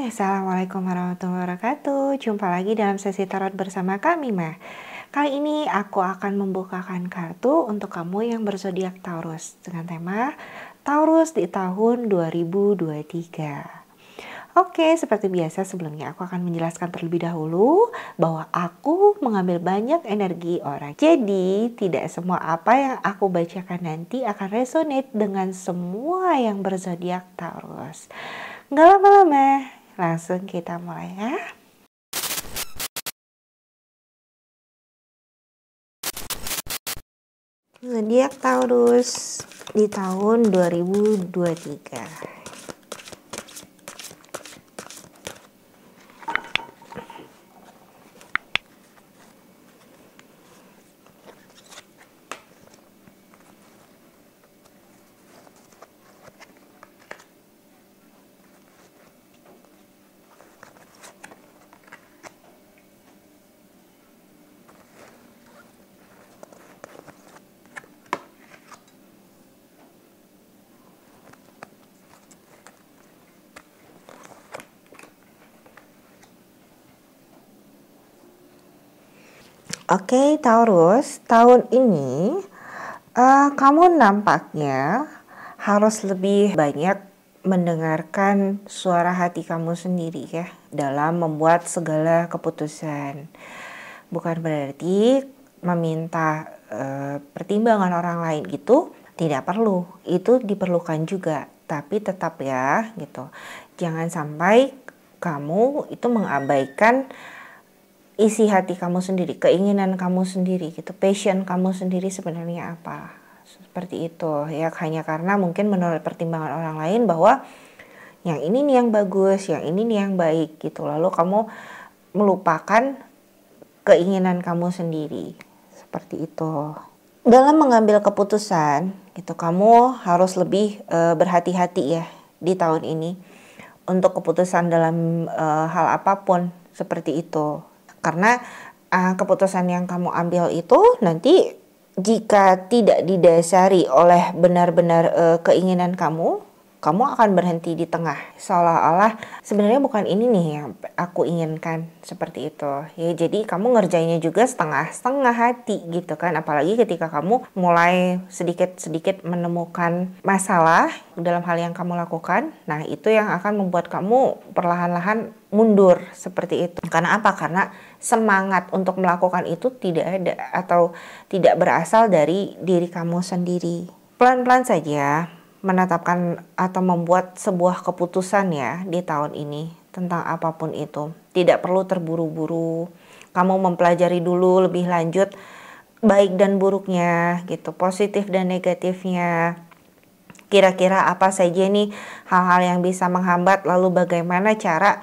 Assalamualaikum warahmatullahi wabarakatuh. Jumpa lagi dalam sesi tarot bersama kami, Mah. Kali ini aku akan membukakan kartu untuk kamu yang berzodiak Taurus dengan tema Taurus di tahun 2023. Oke, seperti biasa sebelumnya aku akan menjelaskan terlebih dahulu bahwa aku mengambil banyak energi orang. Jadi, tidak semua apa yang aku bacakan nanti akan resonate dengan semua yang berzodiak Taurus. Nggak lama-lama, langsung kita mulai ya. Zodiak Taurus di tahun 2023. Oke, Taurus, tahun ini kamu nampaknya harus lebih banyak mendengarkan suara hati kamu sendiri ya dalam membuat segala keputusan. Bukan berarti meminta pertimbangan orang lain gitu, tidak perlu. Itu diperlukan juga, tapi tetap ya gitu. Jangan sampai kamu itu mengabaikan isi hati kamu sendiri, keinginan kamu sendiri gitu, passion kamu sendiri sebenarnya apa. Seperti itu ya, hanya karena mungkin menurut pertimbangan orang lain bahwa yang ini nih yang bagus, yang ini nih yang baik gitu. Lalu kamu melupakan keinginan kamu sendiri. Seperti itu. Dalam mengambil keputusan gitu, kamu harus lebih berhati-hati ya di tahun ini untuk keputusan dalam hal apapun seperti itu. Karena keputusan yang kamu ambil itu nanti jika tidak didasari oleh benar-benar keinginan kamu akan berhenti di tengah. Seolah-olah sebenarnya bukan ini nih yang aku inginkan, seperti itu. Ya, jadi kamu ngerjainnya juga setengah-setengah hati gitu kan. Apalagi ketika kamu mulai sedikit-sedikit menemukan masalah dalam hal yang kamu lakukan. Nah, itu yang akan membuat kamu perlahan-lahan mundur seperti itu. Karena apa? Karena semangat untuk melakukan itu tidak ada atau tidak berasal dari diri kamu sendiri. Pelan-pelan saja menetapkan atau membuat sebuah keputusan ya di tahun ini tentang apapun itu. Tidak perlu terburu-buru. Kamu mempelajari dulu lebih lanjut baik dan buruknya gitu, positif dan negatifnya. Kira-kira apa saja nih hal-hal yang bisa menghambat, lalu bagaimana cara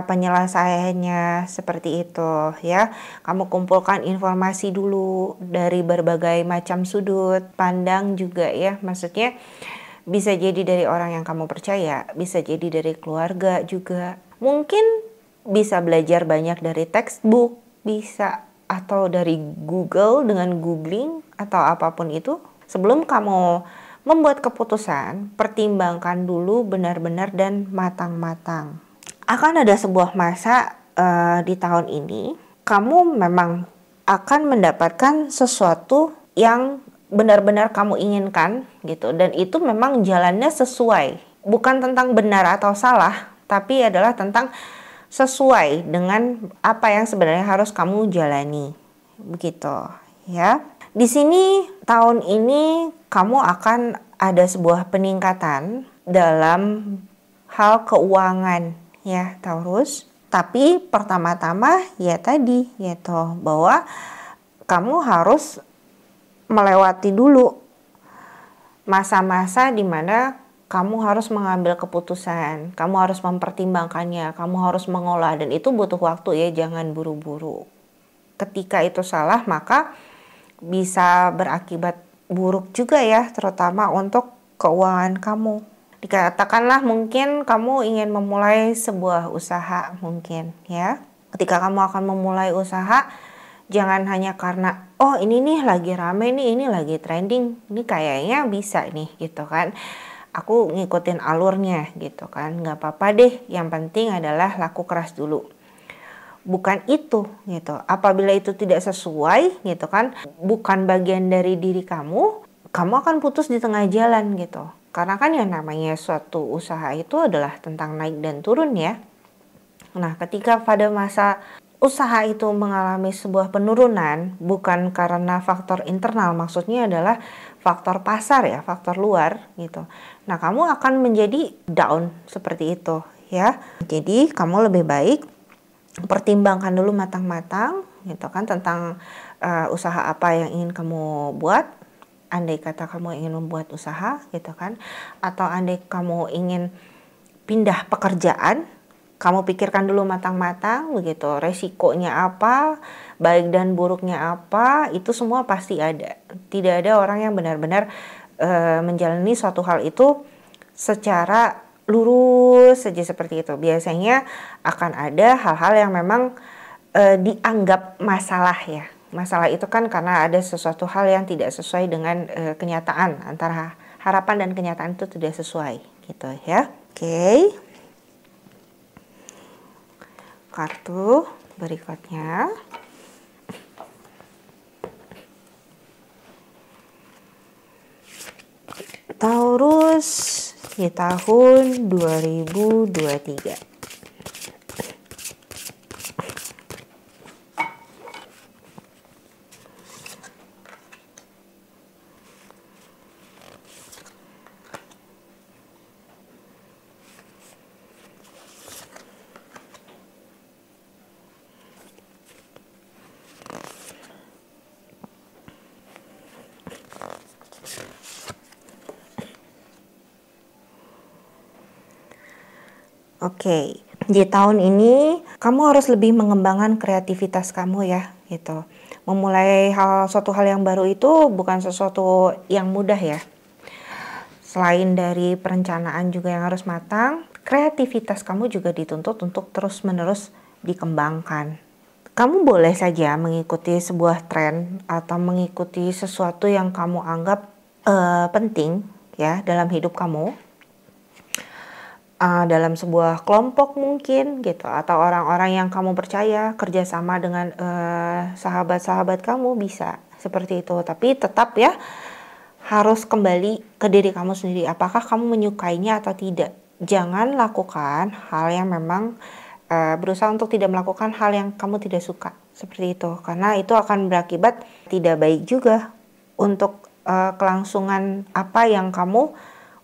penyelesaiannya, seperti itu ya. Kamu kumpulkan informasi dulu dari berbagai macam sudut pandang juga ya. Maksudnya bisa jadi dari orang yang kamu percaya, bisa jadi dari keluarga juga. Mungkin bisa belajar banyak dari textbook, bisa atau dari Google dengan googling atau apapun itu. Sebelum kamu membuat keputusan, pertimbangkan dulu benar-benar dan matang-matang. Akan ada sebuah masa di tahun ini, kamu memang akan mendapatkan sesuatu yang benar-benar kamu inginkan gitu, dan itu memang jalannya sesuai. Bukan tentang benar atau salah, tapi adalah tentang sesuai dengan apa yang sebenarnya harus kamu jalani. Begitu ya. Di sini tahun ini kamu akan ada sebuah peningkatan dalam hal keuangan ya Taurus. Tapi pertama-tama ya tadi yaitu bahwa kamu harus melewati dulu masa-masa di mana kamu harus mengambil keputusan, kamu harus mempertimbangkannya, kamu harus mengolah, dan itu butuh waktu ya, jangan buru-buru. Ketika itu salah maka bisa berakibat buruk juga ya, terutama untuk keuangan kamu. Dikatakanlah mungkin kamu ingin memulai sebuah usaha mungkin ya. Ketika kamu akan memulai usaha, jangan hanya karena oh ini nih lagi rame nih, ini lagi trending, ini kayaknya bisa nih gitu kan. aku ngikutin alurnya gitu kan, nggak apa-apa deh, yang penting adalah laku keras dulu. Bukan itu gitu. Apabila itu tidak sesuai gitu kan, bukan bagian dari diri kamu, kamu akan putus di tengah jalan gitu. Karena kan yang namanya suatu usaha itu adalah tentang naik dan turun ya. Nah, ketika pada masa usaha itu mengalami sebuah penurunan, bukan karena faktor internal, maksudnya adalah faktor pasar ya, faktor luar gitu. Nah, kamu akan menjadi down seperti itu ya. Jadi, kamu lebih baik pertimbangkan dulu matang-matang gitu kan tentang usaha apa yang ingin kamu buat. Andai kata kamu ingin membuat usaha gitu kan, atau andai kamu ingin pindah pekerjaan, kamu pikirkan dulu matang-matang begitu, resikonya apa, baik dan buruknya apa, itu semua pasti ada. Tidak ada orang yang benar-benar menjalani suatu hal itu secara lurus saja seperti itu. Biasanya akan ada hal-hal yang memang dianggap masalah ya. Masalah itu kan karena ada sesuatu hal yang tidak sesuai dengan kenyataan, antara harapan dan kenyataan itu tidak sesuai gitu ya. Oke. Kartu berikutnya. Taurus di tahun 2023. Oke, di tahun ini kamu harus lebih mengembangkan kreativitas kamu ya, gitu. Memulai suatu hal yang baru itu bukan sesuatu yang mudah ya. Selain dari perencanaan juga yang harus matang, kreativitas kamu juga dituntut untuk terus-menerus dikembangkan. Kamu boleh saja mengikuti sebuah tren atau mengikuti sesuatu yang kamu anggap penting ya dalam hidup kamu. Dalam sebuah kelompok mungkin gitu, atau orang-orang yang kamu percaya, kerjasama dengan sahabat-sahabat kamu bisa seperti itu. Tapi tetap ya harus kembali ke diri kamu sendiri, apakah kamu menyukainya atau tidak. Jangan lakukan hal yang memang berusaha untuk tidak melakukan hal yang kamu tidak suka seperti itu, karena itu akan berakibat tidak baik juga untuk kelangsungan apa yang kamu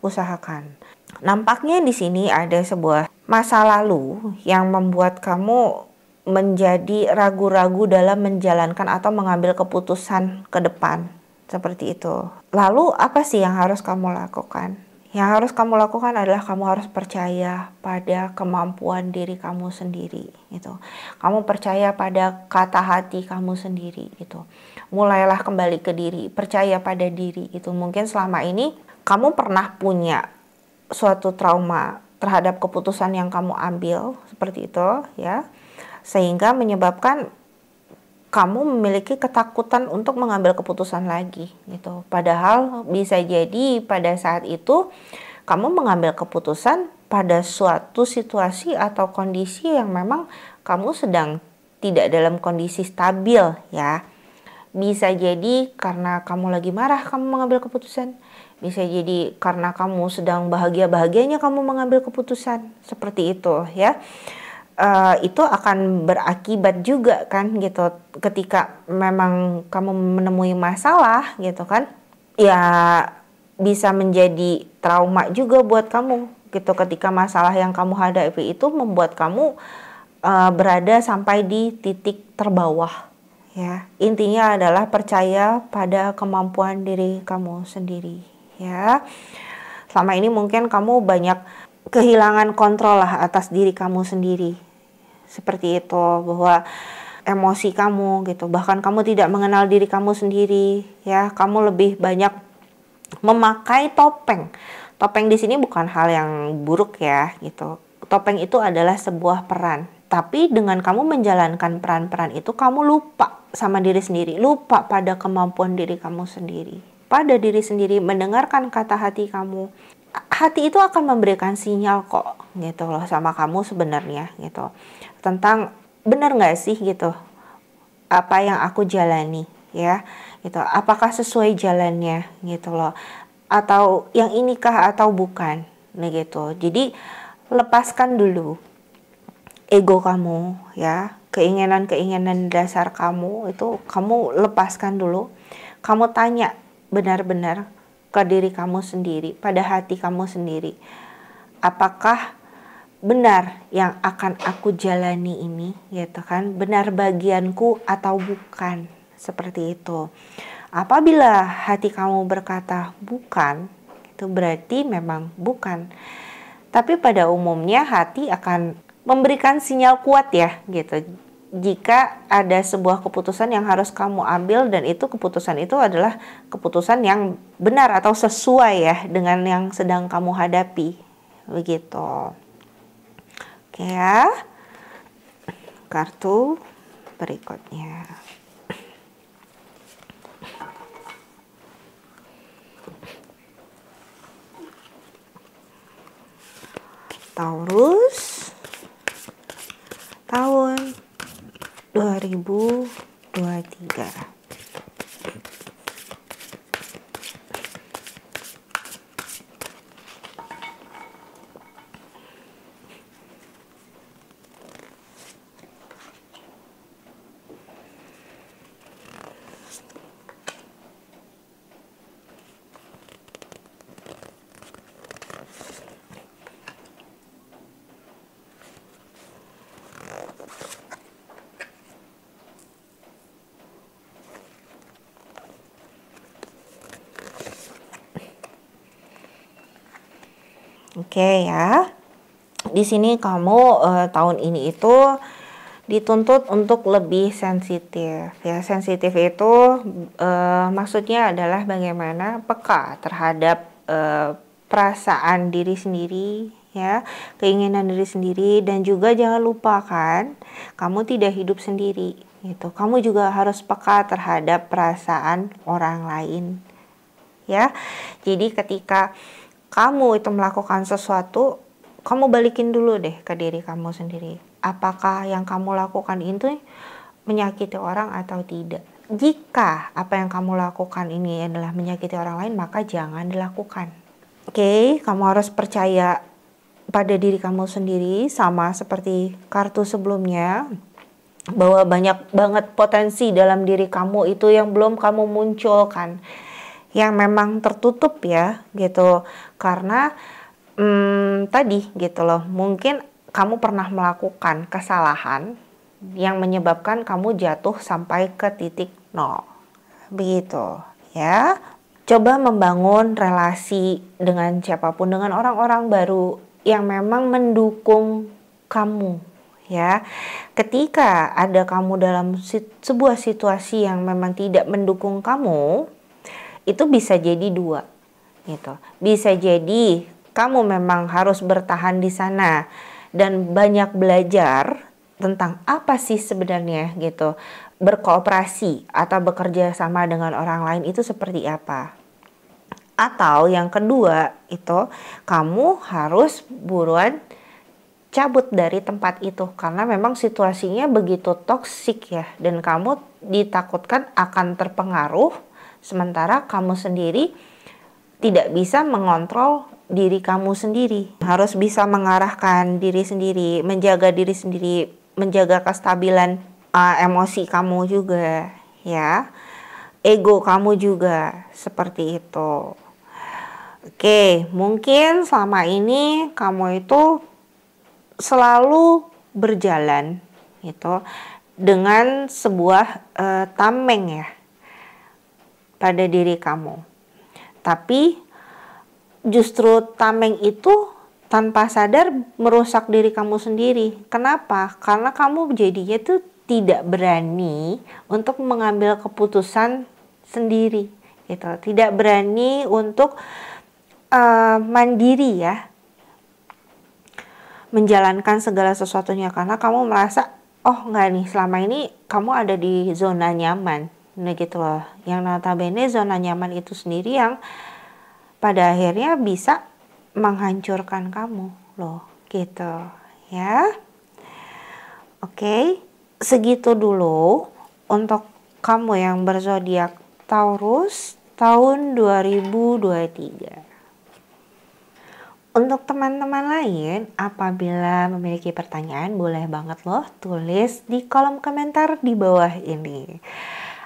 usahakan. Nampaknya di sini ada sebuah masa lalu yang membuat kamu menjadi ragu-ragu dalam menjalankan atau mengambil keputusan ke depan. Seperti itu. Lalu apa sih yang harus kamu lakukan? Yang harus kamu lakukan adalah kamu harus percaya pada kemampuan diri kamu sendiri. Gitu. Kamu percaya pada kata hati kamu sendiri. Gitu. Mulailah kembali ke diri, percaya pada diri. Gitu. Mungkin selama ini kamu pernah punya suatu trauma terhadap keputusan yang kamu ambil seperti itu ya, sehingga menyebabkan kamu memiliki ketakutan untuk mengambil keputusan lagi gitu. Padahal bisa jadi pada saat itu kamu mengambil keputusan pada suatu situasi atau kondisi yang memang kamu sedang tidak dalam kondisi stabil ya. Bisa jadi karena kamu lagi marah kamu mengambil keputusan. Bisa jadi karena kamu sedang bahagia-bahagianya kamu mengambil keputusan seperti itu ya. Itu akan berakibat juga kan gitu ketika memang kamu menemui masalah gitu kan. Ya bisa menjadi trauma juga buat kamu gitu ketika masalah yang kamu hadapi itu membuat kamu berada sampai di titik terbawah ya. Intinya adalah percaya pada kemampuan diri kamu sendiri. Ya, selama ini mungkin kamu banyak kehilangan kontrol lah atas diri kamu sendiri. Seperti itu, bahwa emosi kamu gitu, bahkan kamu tidak mengenal diri kamu sendiri ya. Kamu lebih banyak memakai topeng. Topeng di sini bukan hal yang buruk ya gitu. Topeng itu adalah sebuah peran. Tapi dengan kamu menjalankan peran-peran itu, kamu lupa sama diri sendiri, lupa pada kemampuan diri kamu sendiri. Pada diri sendiri, mendengarkan kata hati kamu, hati itu akan memberikan sinyal kok gitu loh sama kamu sebenarnya gitu, tentang benar nggak sih gitu apa yang aku jalani ya gitu, apakah sesuai jalannya gitu loh, atau yang inikah atau bukan nih gitu. Jadi lepaskan dulu ego kamu ya, keinginan-keinginan dasar kamu itu kamu lepaskan dulu. Kamu tanya benar-benar ke diri kamu sendiri, pada hati kamu sendiri, apakah benar yang akan aku jalani ini gitu kan, benar bagianku atau bukan, seperti itu. Apabila hati kamu berkata bukan, itu berarti memang bukan. Tapi pada umumnya hati akan memberikan sinyal kuat ya gitu, jika ada sebuah keputusan yang harus kamu ambil dan itu keputusan itu adalah keputusan yang benar atau sesuai ya dengan yang sedang kamu hadapi, begitu. Oke ya, kartu berikutnya. Taurus, tahun 2023. Oke ya, di sini kamu tahun ini itu dituntut untuk lebih sensitif ya. Sensitif itu maksudnya adalah bagaimana peka terhadap perasaan diri sendiri ya, keinginan diri sendiri, dan juga jangan lupakan kamu tidak hidup sendiri gitu. Kamu juga harus peka terhadap perasaan orang lain ya. Jadi ketika kamu itu melakukan sesuatu, kamu balikin dulu deh ke diri kamu sendiri. Apakah yang kamu lakukan itu menyakiti orang atau tidak? Jika apa yang kamu lakukan ini adalah menyakiti orang lain, maka jangan dilakukan. Oke, kamu harus percaya pada diri kamu sendiri, sama seperti kartu sebelumnya, bahwa banyak banget potensi dalam diri kamu itu yang belum kamu munculkan, yang memang tertutup ya gitu, karena tadi gitu loh, mungkin kamu pernah melakukan kesalahan yang menyebabkan kamu jatuh sampai ke titik nol, begitu ya. Coba membangun relasi dengan siapapun, dengan orang-orang baru yang memang mendukung kamu ya. Ketika ada kamu dalam sebuah situasi yang memang tidak mendukung kamu, itu bisa jadi dua gitu. Bisa jadi kamu memang harus bertahan di sana dan banyak belajar tentang apa sih sebenarnya gitu, berkooperasi atau bekerja sama dengan orang lain itu seperti apa. Atau yang kedua itu kamu harus buruan cabut dari tempat itu karena memang situasinya begitu toksik ya, dan kamu ditakutkan akan terpengaruh, sementara kamu sendiri tidak bisa mengontrol diri kamu sendiri. Harus bisa mengarahkan diri sendiri, menjaga diri sendiri, menjaga kestabilan emosi kamu juga ya, ego kamu juga, seperti itu. Oke, mungkin selama ini kamu itu selalu berjalan gitu dengan sebuah tameng ya pada diri kamu. Tapi justru tameng itu tanpa sadar merusak diri kamu sendiri. Kenapa? Karena kamu jadinya tuh tidak berani untuk mengambil keputusan sendiri gitu. Tidak berani untuk mandiri ya, menjalankan segala sesuatunya, karena kamu merasa oh enggak nih, selama ini kamu ada di zona nyaman. Nah gitu loh, yang notabene zona nyaman itu sendiri yang pada akhirnya bisa menghancurkan kamu loh, gitu ya. Oke, segitu dulu untuk kamu yang berzodiak Taurus tahun 2023. Untuk teman-teman lain, apabila memiliki pertanyaan, boleh banget loh tulis di kolom komentar di bawah ini.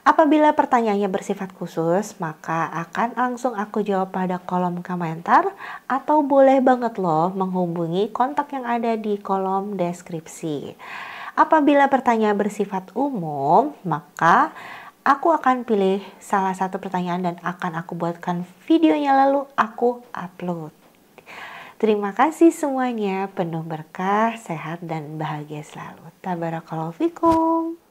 Apabila pertanyaannya bersifat khusus, maka akan langsung aku jawab pada kolom komentar, atau boleh banget loh menghubungi kontak yang ada di kolom deskripsi. Apabila pertanyaan bersifat umum, maka aku akan pilih salah satu pertanyaan dan akan aku buatkan videonya lalu aku upload. Terima kasih semuanya, penuh berkah, sehat dan bahagia selalu. Tabarakallahu fikum.